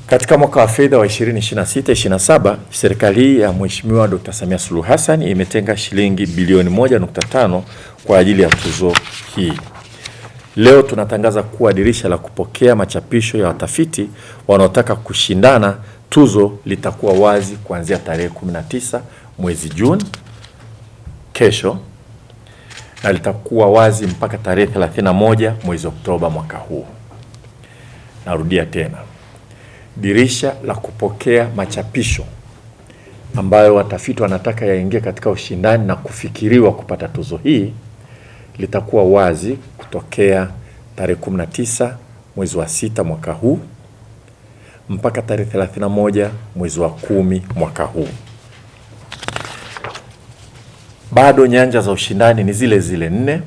Katika mwaka wa fedha wa 2026/27, serikali hii ya Mheshimiwa Dr. Samia Suluhu Hassan imetenga shilingi bilioni 1.5 kwa ajili ya tuzo hii. Leo tunatangaza kuwa dirisha la kupokea machapisho ya watafiti wanaotaka kushindana tuzo litakuwa wazi kuanzia tarehe 19 mwezi Juni, kesho, na litakuwa wazi mpaka tarehe 31 mwezi Oktoba mwaka huu. Narudia tena. Dirisha la kupokea machapisho ambayo watafiti wanataka yaingie katika ushindani na kufikiriwa kupata tuzo hii litakuwa wazi kutokea tarehe 19 mwezi wa 6 mwaka huu mpaka tarehe 31 mwezi wa 10 mwaka huu. Bado nyanja za ushindani ni zile zile 4,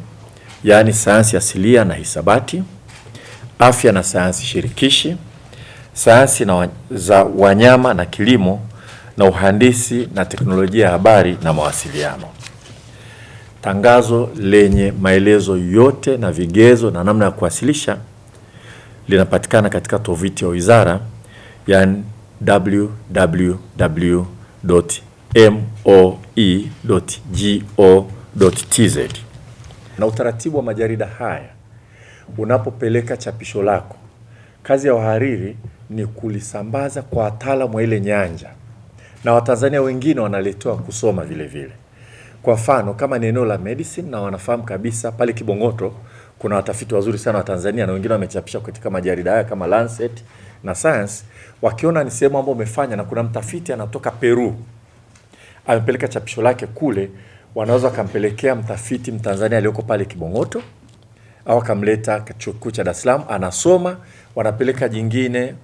yaani sayansi asilia na hisabati, afya na sayansi shirikishi, sayansi za wanyama na kilimo, na uhandisi na teknolojia ya habari na mawasiliano. Tangazo lenye maelezo yote na vigezo na namna ya kuwasilisha linapatikana katika tovuti ya wizara, yani www.moe.go.tz. Na utaratibu wa majarida haya, unapopeleka chapisho lako, kazi ya wahariri ni kulisambaza kwa wataalamu wa ile nyanja, na Watanzania wengine wanaletewa kusoma vile vile. Kwa mfano, kama ni eneo la medicine na wanafahamu kabisa pale Kibong'oto kuna watafiti wazuri sana wa Tanzania na wengine wamechapisha katika majarida haya kama Lancet na Science, wakiona ni sehemu ambayo umefanya na kuna mtafiti anatoka Peru amepeleka chapisho lake kule, wanaweza kampelekea mtafiti Mtanzania aliyoko pale Kibong'oto, au akamleta chuo kikuu cha Dar es Salaam anasoma, wanapeleka jingine,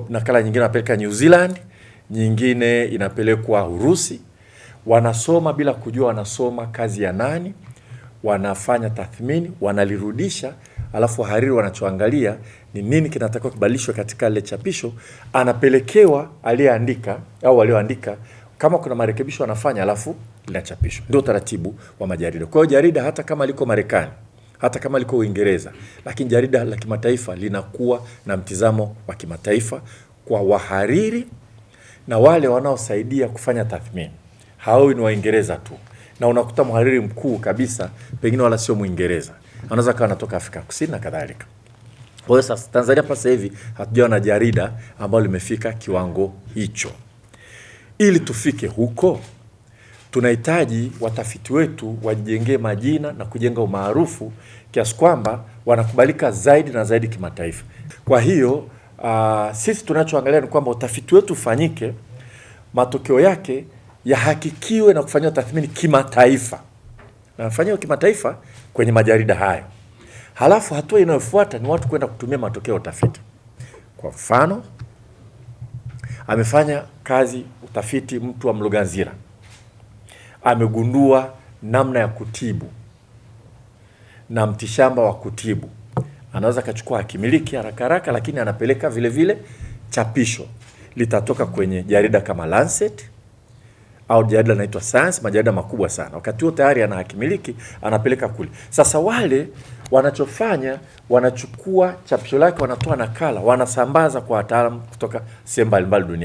nakala nyingine wanapeleka New Zealand, nyingine inapelekwa Urusi. Wanasoma bila kujua wanasoma kazi ya nani, wanafanya tathmini, wanalirudisha, alafu wahariri wanachoangalia ni nini kinatakiwa kubadilishwa katika ile chapisho, anapelekewa aliyeandika au walioandika, kama kuna marekebisho wanafanya, alafu linachapishwa. Ndio taratibu wa majarida. Kwa hiyo jarida hata kama liko Marekani, hata kama liko Uingereza, lakini jarida la kimataifa linakuwa na mtizamo wa kimataifa kwa wahariri na wale wanaosaidia kufanya tathmini. Hao ni Waingereza tu. Na unakuta mhariri mkuu kabisa pengine wala sio Muingereza, anaweza kuwa anatoka Afrika Kusini na kadhalika. Kwa hiyo sasa Tanzania sasa hivi hatujawa na jarida ambalo limefika kiwango hicho. Ili tufike huko, tunahitaji watafiti wetu wajengee majina na kujenga umaarufu kiasi kwamba wanakubalika zaidi na zaidi kimataifa. Kwa hiyo sisi tunachoangalia ni kwamba utafiti wetu ufanyike, matokeo yake yahakikiwe na kufanywa tathmini kimataifa. Na kufanywa kimataifa kwenye majarida hayo. Halafu hatua inayofuata ni watu kwenda kutumia matokeo ya utafiti. Kwa mfano, amefanya kazi utafiti mtu wa Mloganzila, amegundua namna ya kutibu na mtishamba wa kutibu, anaweza kachukua akimiliki haraka haraka, lakini anapeleka vile vile chapisho, litatoka kwenye jarida kama Lancet au jarida linaloitwa Science, majarida makubwa sana. Wakati huo tayari ana hakimiliki, anapeleka kule. Sasa wale wanachofanya, wanachukua chapisho lake, wanatoa nakala, wanasambaza kwa wataalamu kutoka sehemu mbalimbali duniani.